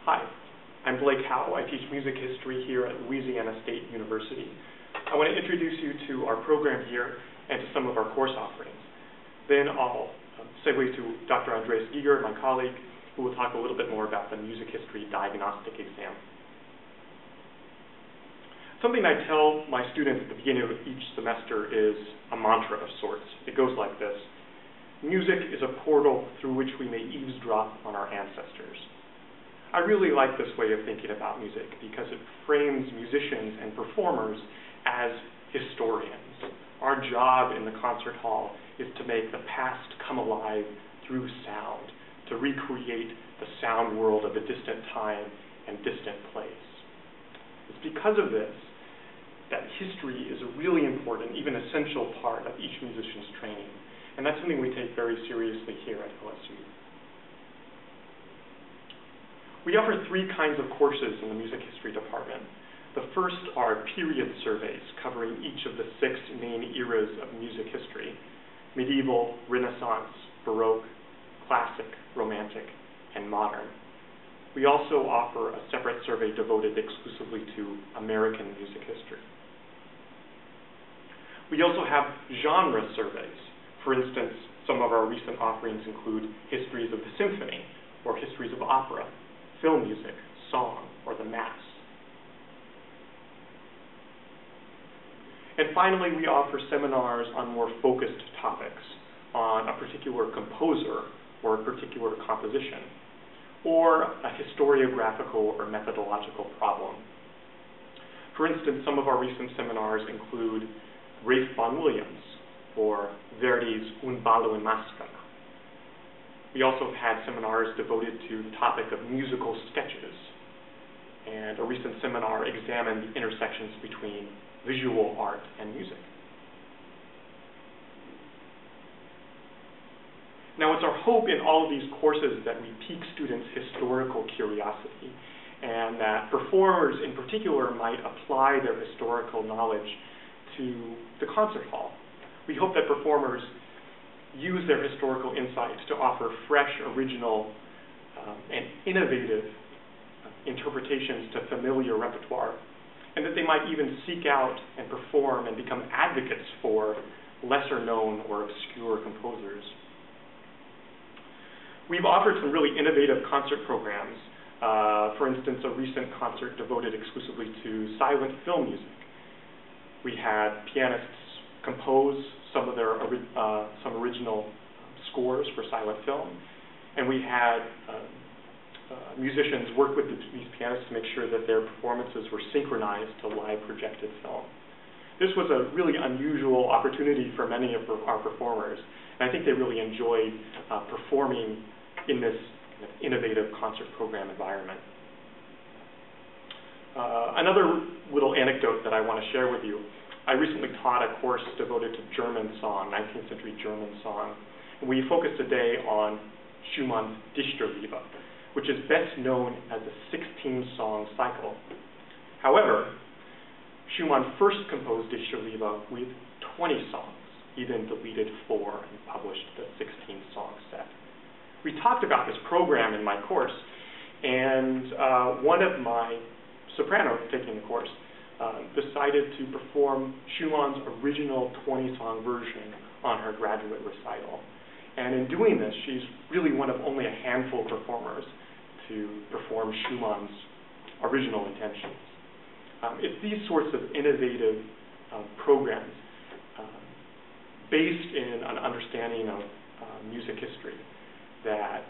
Hi, I'm Blake Howe. I teach music history here at Louisiana State University. I want to introduce you to our program here and to some of our course offerings. Then I'll segue to Dr. Andreas Giger, my colleague, who will talk a little bit more about the music history diagnostic exam. Something I tell my students at the beginning of each semester is a mantra of sorts. It goes like this: music is a portal through which we may eavesdrop on our ancestors. I really like this way of thinking about music because it frames musicians and performers as historians. Our job in the concert hall is to make the past come alive through sound, to recreate the sound world of a distant time and distant place. It's because of this that history is a really important, even essential part of each musician's training. And that's something we take very seriously here at LSU. We offer three kinds of courses in the music history department. The first are period surveys covering each of the 6 main eras of music history: medieval, Renaissance, Baroque, classic, romantic, and modern. We also offer a separate survey devoted exclusively to American music history. We also have genre surveys. For instance, some of our recent offerings include histories of the symphony, or histories of opera, film music, song, or the Mass. And finally, we offer seminars on more focused topics, on a particular composer or a particular composition, or a historiographical or methodological problem. For instance, some of our recent seminars include Ralph Vaughan Williams, or Verdi's Un ballo in maschera. We also have had seminars devoted to the topic of musical sketches, and a recent seminar examined the intersections between visual art and music. Now, it's our hope in all of these courses that we pique students' historical curiosity, and that performers in particular might apply their historical knowledge to the concert hall. We hope that performers use their historical insights to offer fresh, original, and innovative interpretations to familiar repertoire, and that they might even seek out and perform and become advocates for lesser-known or obscure composers. We've offered some really innovative concert programs. For instance, a recent concert devoted exclusively to silent film music. We had pianists compose some of their some original scores for silent film, and we had musicians work with these pianists to make sure that their performances were synchronized to live projected film. This was a really unusual opportunity for many of our performers, and I think they really enjoyed performing in this kind of innovative concert program environment. Another little anecdote that I want to share with you: I recently taught a course devoted to German song, 19th century German song. And we focused today on Schumann's Dichterliebe, which is best known as a 16-song cycle. However, Schumann first composed Dichterliebe with 20 songs. He then deleted 4 and published the 16-song set. We talked about this program in my course, and one of my sopranos taking the course decided to perform Schumann's original 20-song version on her graduate recital. And in doing this, she's really one of only a handful of performers to perform Schumann's original intentions. It's these sorts of innovative programs based in an understanding of music history that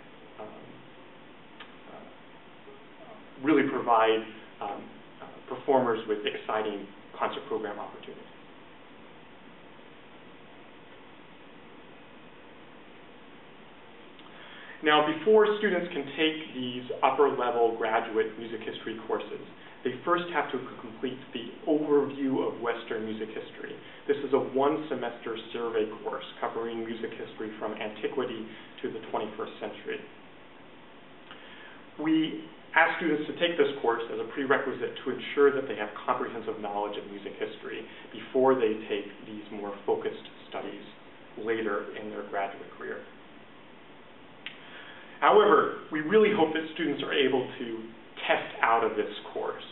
really provide performers with exciting concert program opportunities. Now, before students can take these upper-level graduate music history courses, they first have to complete the Overview of Western Music History. This is a 1-semester survey course covering music history from antiquity to the 21st century. We ask students to take this course as a prerequisite to ensure that they have comprehensive knowledge of music history before they take these more focused studies later in their graduate career. However, we really hope that students are able to test out of this course.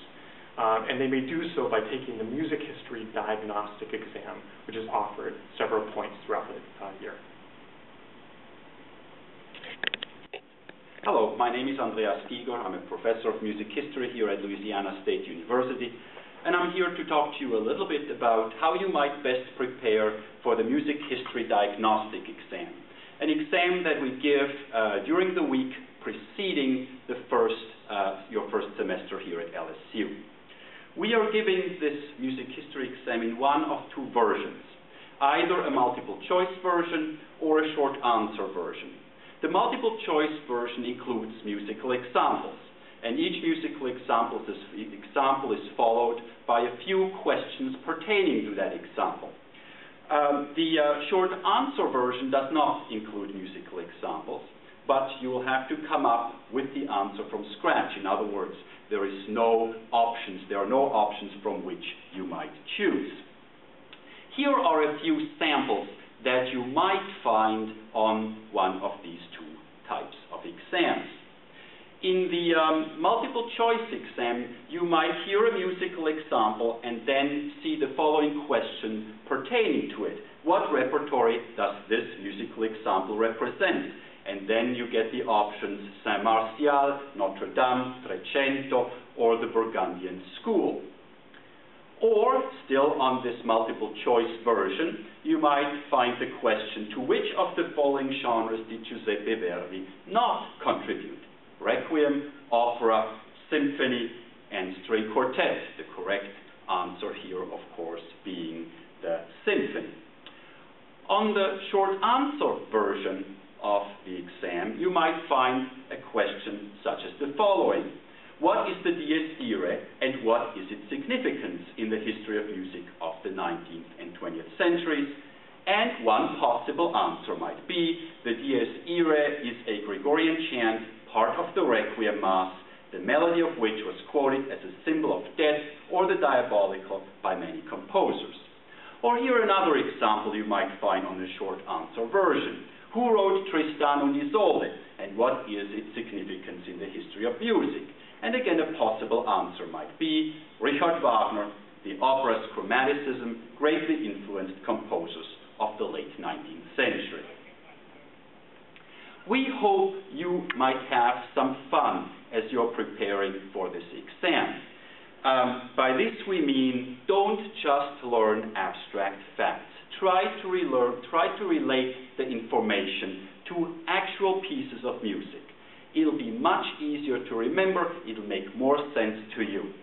And they may do so by taking the Music History Diagnostic exam, which is offered several points throughout the year. Hello, my name is Andreas Giger. I'm a professor of music history here at Louisiana State University, and I'm here to talk to you a little bit about how you might best prepare for the Music History Diagnostic exam, an exam that we give during the week preceding your first semester here at LSU. We are giving this music history exam in one of two versions, either a multiple choice version or a short answer version. The multiple choice version includes musical examples, and each musical example is followed by a few questions pertaining to that example. The short answer version does not include musical examples, but you will have to come up with the answer from scratch. In other words, there are no options from which you might choose. Here are a few samples that you might find on one of these two types of exams. In the multiple choice exam, you might hear a musical example and then see the following question pertaining to it. What repertory does this musical example represent? And then you get the options Saint-Martial, Notre Dame, Trecento, or the Burgundian School. Or, still on this multiple choice version, you might find the question, to which of the following genres did Giuseppe Verdi not contribute? Requiem, opera, symphony, and string quartet. The correct answer here, of course, being the symphony. On the short answer version of the exam, you might find a question such as the following. What is the Dies Irae, and what is its significance in the history of music of the 19th and 20th centuries? And one possible answer might be, the Dies Irae is a Gregorian chant, part of the Requiem Mass, the melody of which was quoted as a symbol of death or the diabolical by many composers. Or here another example you might find on the short answer version. Who wrote Tristan und Isolde, and what is its significance in the history of music? And again, a possible answer might be Richard Wagner, the opera's chromaticism greatly influenced composers of the late 19th century. We hope you might have some fun as you're preparing for this exam. By this we mean don't just learn abstract facts. Try to relate the information to actual pieces of music. It'll be much easier to remember, it'll make more sense to you.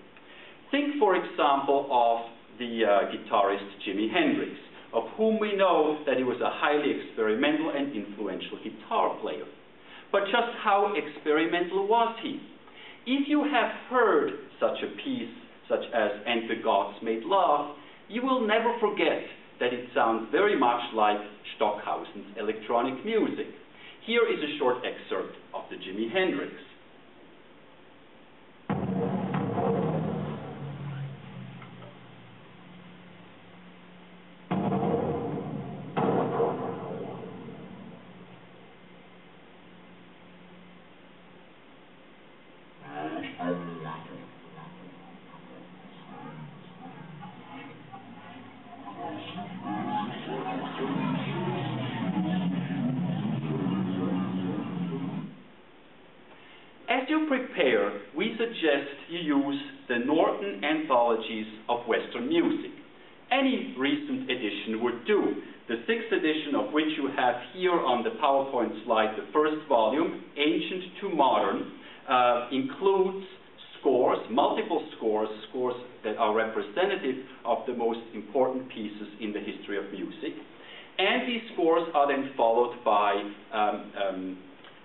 Think, for example, of the guitarist Jimi Hendrix, of whom we know that he was a highly experimental and influential guitar player. But just how experimental was he? If you have heard such a piece, such as And the Gods Made Love, you will never forget that it sounds very much like Stockhausen's electronic music. Here is a short excerpt of the Jimi Hendrix. As you prepare, we suggest you use the Norton Anthologies of Western Music. Any recent edition would do. The 6th edition, of which you have here on the PowerPoint slide, the first volume, Ancient to Modern, includes scores, multiple scores that are representative of the most important pieces in the history of music. And these scores are then followed by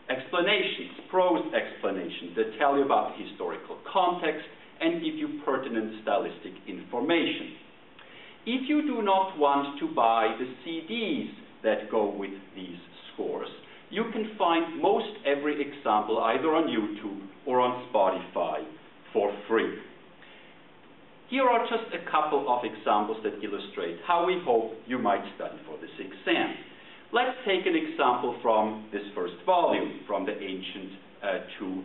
explanations, prose explanations that tell you about the historical context and give you pertinent stylistic information. If you do not want to buy the CDs that go with these scores, you can find most every example either on YouTube or on Spotify for free. Here are just a couple of examples that illustrate how we hope you might study for this exam. Let's take an example from this first volume, from the ancient to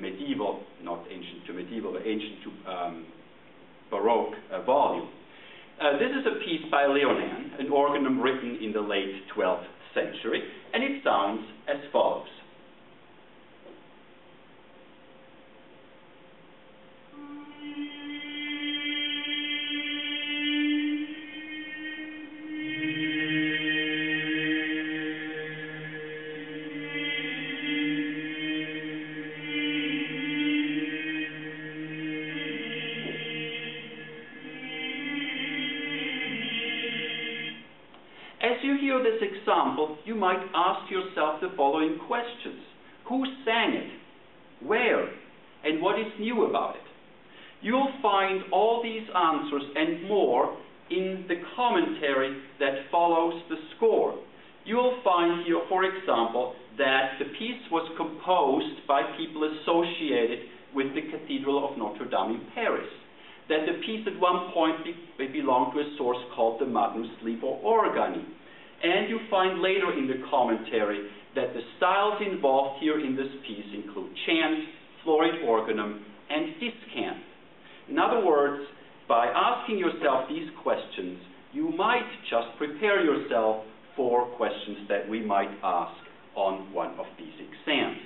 medieval, not ancient Baroque volume. This is a piece by Leonin, an organum written in the late 12th century, and it sounds as follows. As you hear this example, you might ask yourself the following questions. Who sang it? Where? And what is new about it? You'll find all these answers and more in the commentary that follows the score. You'll find here, for example, that the piece was composed by people associated with the Cathedral of Notre Dame in Paris, that the piece at one point belonged to a source called the Magnus Liber Organi. And you find later in the commentary that the styles involved here in this piece include chant, florid organum, and discant. In other words, by asking yourself these questions, you might just prepare yourself for questions that we might ask on one of these exams.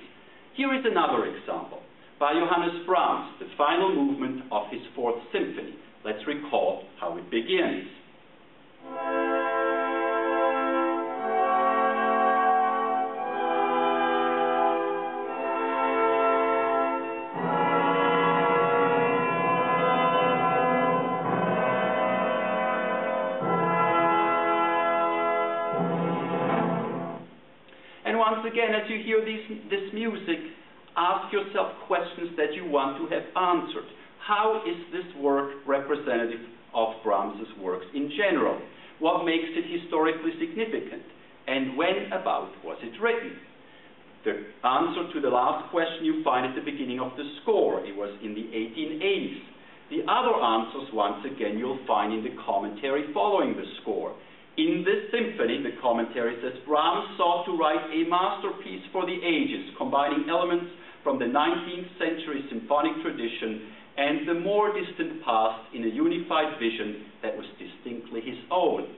Here is another example by Johannes Brahms, the final movement of his Fourth Symphony. Let's recall how it begins. And once again, as you hear this music, ask yourself questions that you want to have answered. How is this work representative of Brahms's works in general? What makes it historically significant? And when about was it written? The answer to the last question you find at the beginning of the score. It was in the 1880s. The other answers, once again, you'll find in the commentary following the score. In this symphony, the commentary says, Brahms sought to write a masterpiece for the ages, combining elements from the 19th century symphonic tradition and the more distant past in a unified vision that was distinctly his own.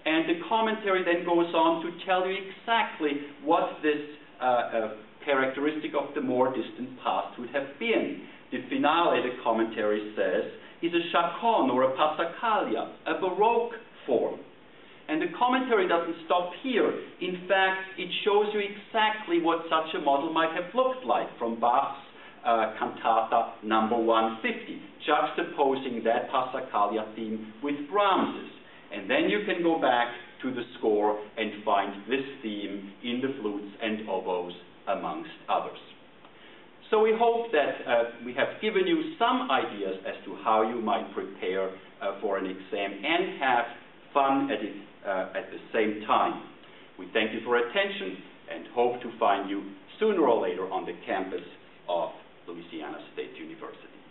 And the commentary then goes on to tell you exactly what this characteristic of the more distant past would have been. The finale, the commentary says, is a chaconne or a passacaglia, a Baroque form. And the commentary doesn't stop here. In fact, it shows you exactly what such a model might have looked like from Bach's cantata number 150, juxtaposing that passacaglia theme with Brahms's. And then you can go back to the score and find this theme in the flutes and oboes, amongst others. So we hope that we have given you some ideas as to how you might prepare for an exam and have fun at it at the same time. We thank you for attention and hope to find you sooner or later on the campus of Louisiana State University.